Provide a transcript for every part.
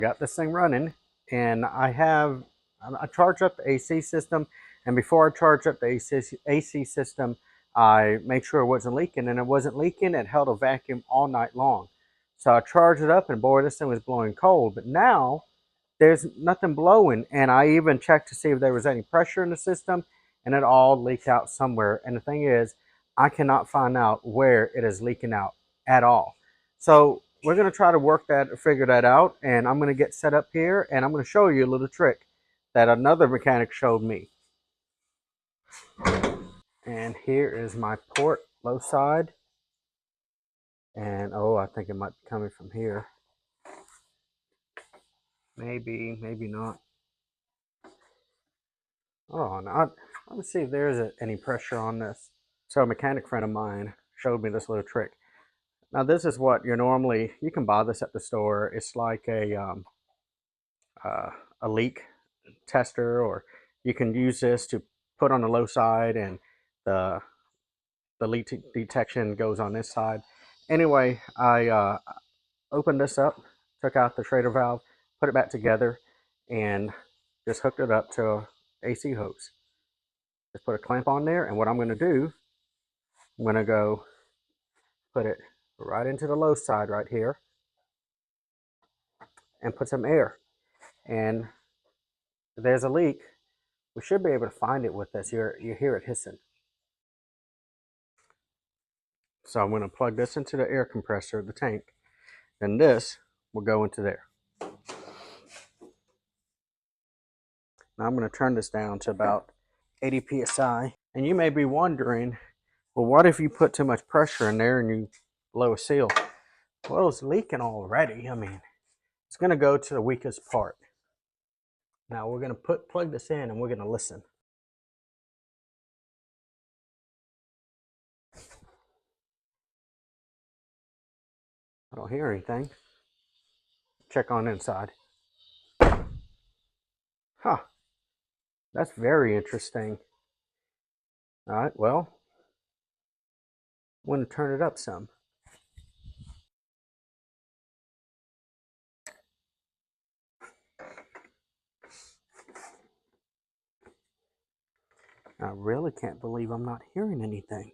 Got this thing running, and I charged up the AC system, and before I charged up the AC system, I made sure it wasn't leaking, and it wasn't leaking. It held a vacuum all night long. So I charged it up, and boy, this thing was blowing cold. But now there's nothing blowing, and I even checked to see if there was any pressure in the system, and it all leaked out somewhere. And the thing is, I cannot find out where it is leaking out at all. So we're going to try to figure that out, and I'm going to get set up here, and I'm going to show you a little trick that another mechanic showed me. And here is my port, low side, and oh, I think it might be coming from here. Maybe, maybe not. Oh, no. Let me see if there's any pressure on this. So a mechanic friend of mine showed me this little trick. Now this is what you can buy this at the store. It's like a leak tester, or you can use this to put on the low side, and the leak detection goes on this side. Anyway, I opened this up, took out the Schrader valve, put it back together, and just hooked it up to a AC hose. Just put a clamp on there, and what I'm going to do, I'm going to go put it right into the low side right here and put some air. And if there's a leak, we should be able to find it with this. You hear it hissing. So I'm going to plug this into the air compressor, the tank. Then this will go into there. Now I'm going to turn this down to about 80 psi. And you may be wondering, well, what if you put too much pressure in there and you blow a seal? Well, it's leaking already. I mean, it's going to go to the weakest part. Now we're going to plug this in, and we're going to listen. I don't hear anything. Check on inside. Huh. That's very interesting. All right, well, I'm going to turn it up some. I really can't believe I'm not hearing anything.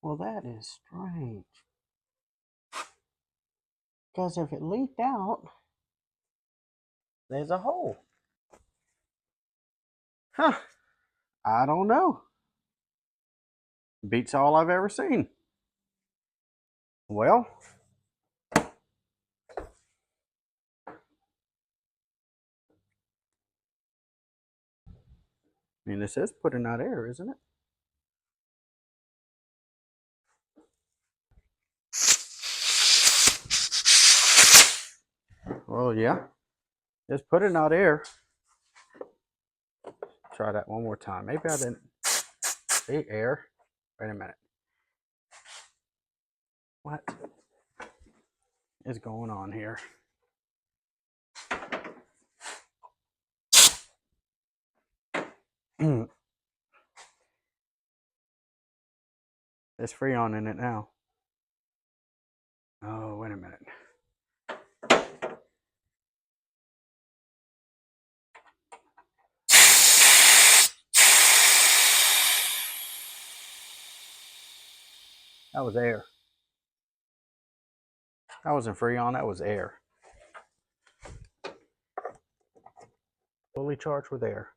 Well, that is strange. Because if it leaked out, there's a hole. Huh. I don't know. Beats all I've ever seen. Well, I mean, this is putting out air, isn't it? Well, yeah. It's putting out air. Try that one more time. Maybe I didn't see air. Wait a minute. What is going on here? It's Freon in it now. Oh, wait a minute. That was air. That wasn't Freon, that was air. Fully charged with air.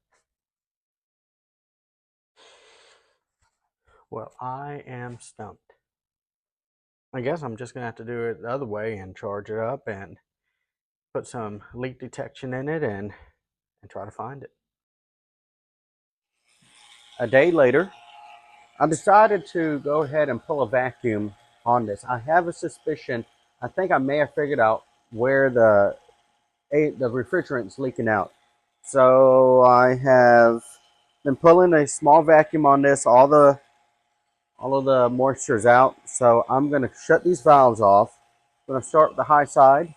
Well, I am stumped. I guess I'm just going to have to do it the other way and charge it up and put some leak detection in it and try to find it. A day later, I decided to go ahead and pull a vacuum on this. I have a suspicion. I think I may have figured out where the refrigerant's leaking out. So I have been pulling a small vacuum on this. All of the moisture's out. So I'm going to shut these valves off. I'm going to start with the high side.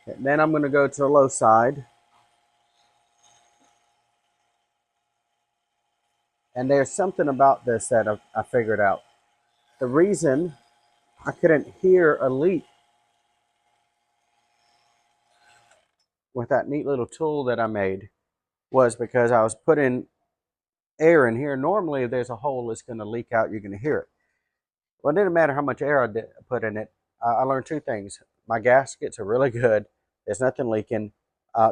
And then I'm going to go to the low side. And there's something about this that I figured out. The reason I couldn't hear a leak with that neat little tool that I made was because I was putting air in here. Normally, if there's a hole that's going to leak out, you're going to hear it. Well, it didn't matter how much air I put in it. I learned two things. My gaskets are really good. There's nothing leaking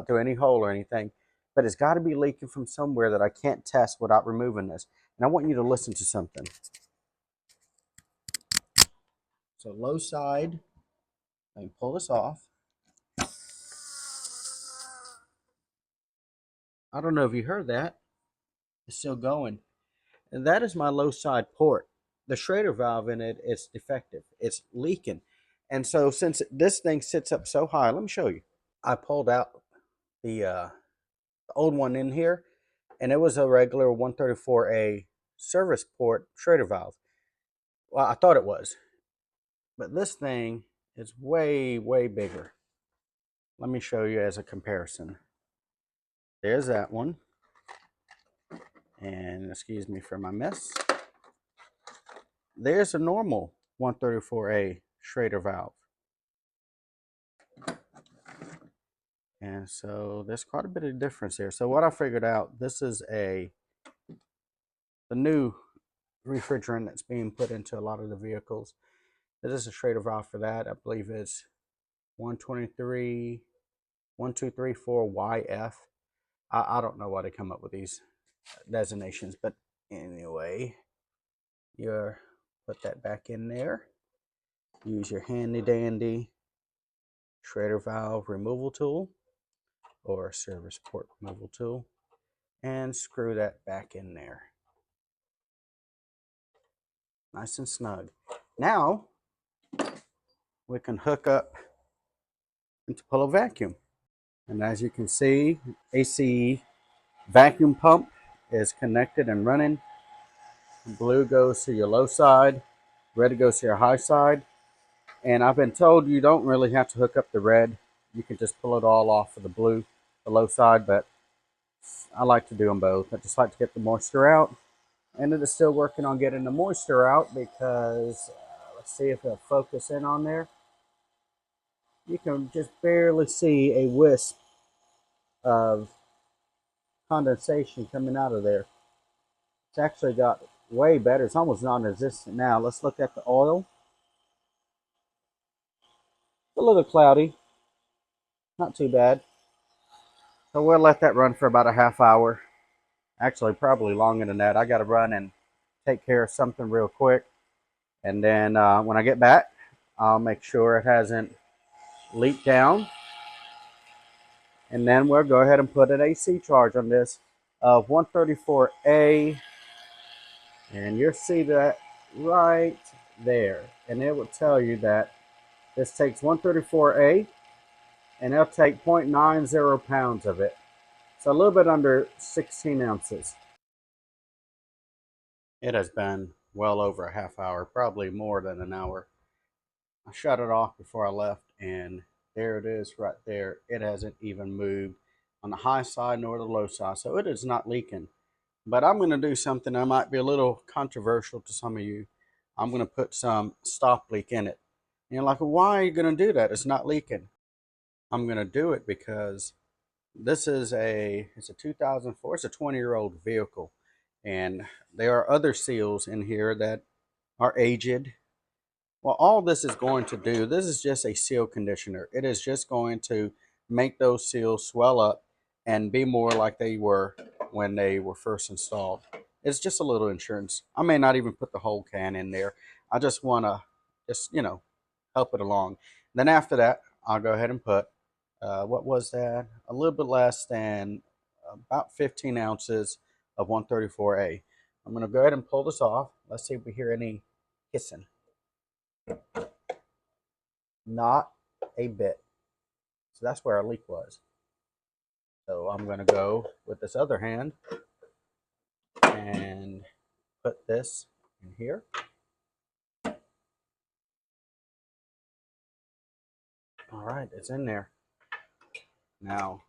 through any hole or anything. But it's got to be leaking from somewhere that I can't test without removing this. And I want you to listen to something. So low side, let me pull this off. I don't know if you heard that. It's still going. And that is my low side port. The Schrader valve in it is defective. It's leaking. And so since this thing sits up so high, let me show you. I pulled out the old one in here, and it was a regular 134A service port Schrader valve. Well, I thought it was. But this thing is way, way bigger. Let me show you as a comparison. There's that one. And excuse me for my mess. There's a normal 134A Schrader valve. And so there's quite a bit of difference here. So what I figured out, this is the new refrigerant that's being put into a lot of the vehicles. This is a Schrader valve for that. I believe it's 123.1234YF. I don't know why they come up with these designations, but anyway, you put that back in there. Use your handy dandy Schrader valve removal tool or service port removal tool and screw that back in there. Nice and snug. Now we can hook up into pull a vacuum. And as you can see, AC vacuum pump is connected and running. Blue goes to your low side, red goes to your high side. And I've been told you don't really have to hook up the red. You can just pull it all off of the blue, the low side, but I like to do them both. I just like to get the moisture out. And it is still working on getting the moisture out because, let's see if it'll focus in on there. You can just barely see a wisp of condensation coming out of there. It's actually got way better. It's almost non-existent now. Let's look at the oil. It's a little cloudy. Not too bad. So we'll let that run for about a half hour. Actually, probably longer than that. I got to run and take care of something real quick. And then when I get back, I'll make sure it hasn't leaked down. And then we'll go ahead and put an AC charge on this of 134A. And you'll see that right there. And it will tell you that this takes 134A and it'll take 0.90 pounds of it. So a little bit under 16 ounces. It has been well over a half hour, probably more than an hour. I shut it off before I left, and there it is right there. It hasn't even moved on the high side nor the low side, so it is not leaking. But I'm going to do something that might be a little controversial to some of you. I'm going to put some stop leak in it. And you're like, well, why are you going to do that? It's not leaking. I'm going to do it because this is it's a 2004, it's a 20-year-old vehicle. And there are other seals in here that are aged. Well, all this is going to do, this is just a seal conditioner. It is just going to make those seals swell up and be more like they were when they were first installed. It's just a little insurance. I may not even put the whole can in there. I just want to help it along. Then after that, I'll go ahead and put, what was that? A little bit less than about 15 ounces of 134A. I'm going to go ahead and pull this off. Let's see if we hear any hissing. Not a bit. So that's where our leak was. So I'm going to go with this other hand and put this in here. All right, it's in there. Now,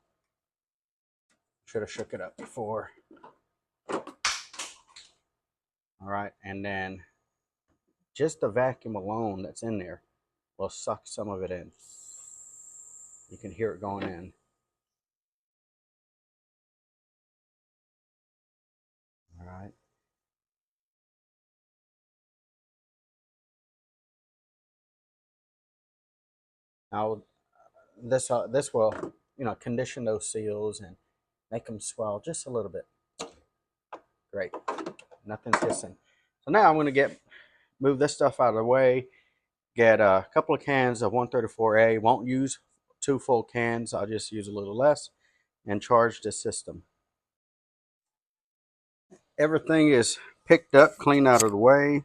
should have shook it up before. All right, and then just the vacuum alone that's in there will suck some of it in. You can hear it going in. All right. Now this will, you know, condition those seals and make them swell just a little bit. Great. Nothing's hissing. So now I'm going to move this stuff out of the way. Get a couple of cans of 134A. Won't use 2 full cans. I'll just use a little less and charge the system. Everything is picked up, clean out of the way.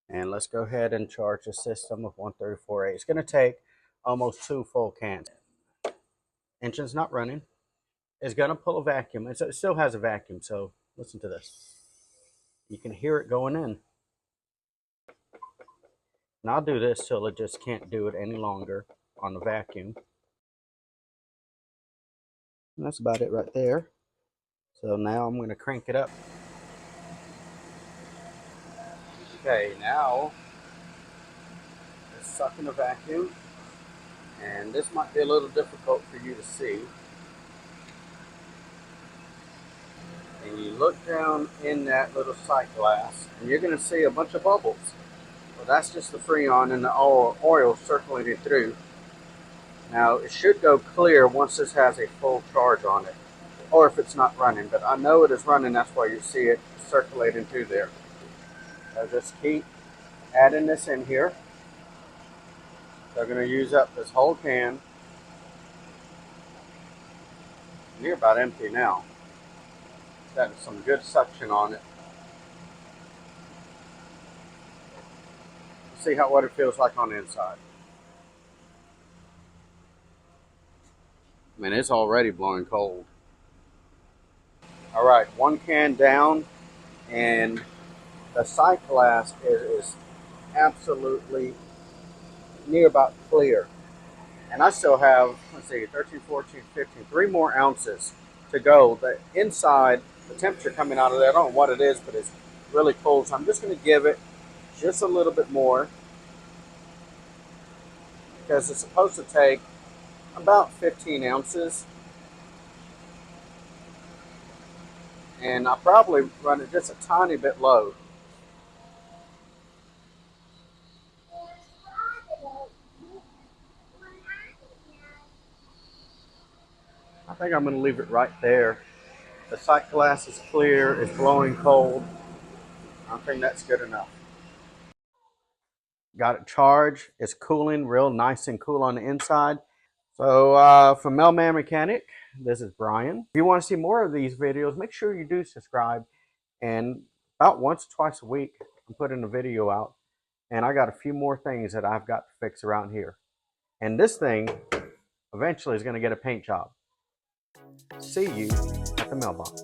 And let's go ahead and charge the system of 134A. It's going to take almost 2 full cans. Engine's not running. It's going to pull a vacuum. It still has a vacuum, so listen to this. You can hear it going in. And I'll do this till it just can't do it any longer on the vacuum. And that's about it right there. So now I'm going to crank it up. Okay, now it's sucking a vacuum. And this might be a little difficult for you to see. And you look down in that little sight glass, and you're going to see a bunch of bubbles. Well, that's just the Freon and the oil circulating through. Now, it should go clear once this has a full charge on it, or if it's not running. But I know it is running, that's why you see it circulating through there. So just keep adding this in here. They're going to use up this whole can. And you're about empty now. It's got some good suction on it. See what it feels like on the inside. I mean, it's already blowing cold. All right, 1 can down, and the sight glass is absolutely near about clear. And I still have, let's see, 13, 14, 15, 3 more ounces to go. The inside, the temperature coming out of there, I don't know what it is, but it's really cold. So I'm just going to give it just a little bit more, because it's supposed to take about 15 ounces. And I'll probably run it just a tiny bit low. I think I'm going to leave it right there. The sight glass is clear, it's blowing cold. I think that's good enough. Got it charged. It's cooling real nice and cool on the inside. So from Mailman Mechanic, this is Brian. If you want to see more of these videos, make sure you do subscribe. And about once or twice a week, I'm putting a video out. And I got a few more things that I've got to fix around here. And this thing eventually is going to get a paint job. See you at the mailbox.